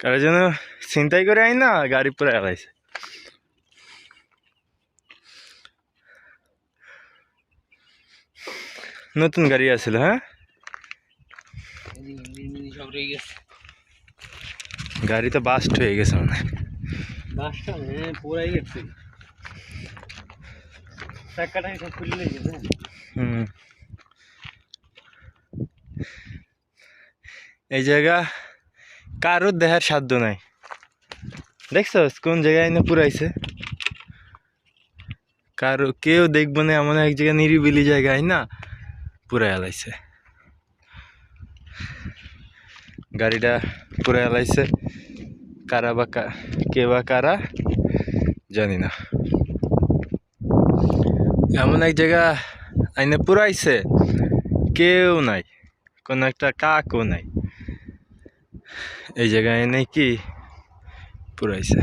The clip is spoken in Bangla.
কারোর জন্য ছিনতাই করে আই না গাড়ি পুরো এলাইছে। নতুন গাড়ি আছিল। হ্যাঁ, গাড়ি তো বাস্ট হয়ে গেছে মনে হয়। এই জায়গা কারোর দেখার সাধ্য নাই। দেখছস কোন জায়গায় না পুরাইছে, কারো কেউ দেখবো না এমন এক জায়গায় নিরিবিলি জায়গায় না পুরা এলাইছে। গাড়িটা পুরা এলাইছে, কারা বা কে বা কারা জানি না। এমন এক জায়গা আইনে পুরাইছে, কেউ নাই, কোন একটা কাকও নাই। এই জায়গায় এনে কি পুরাইছে।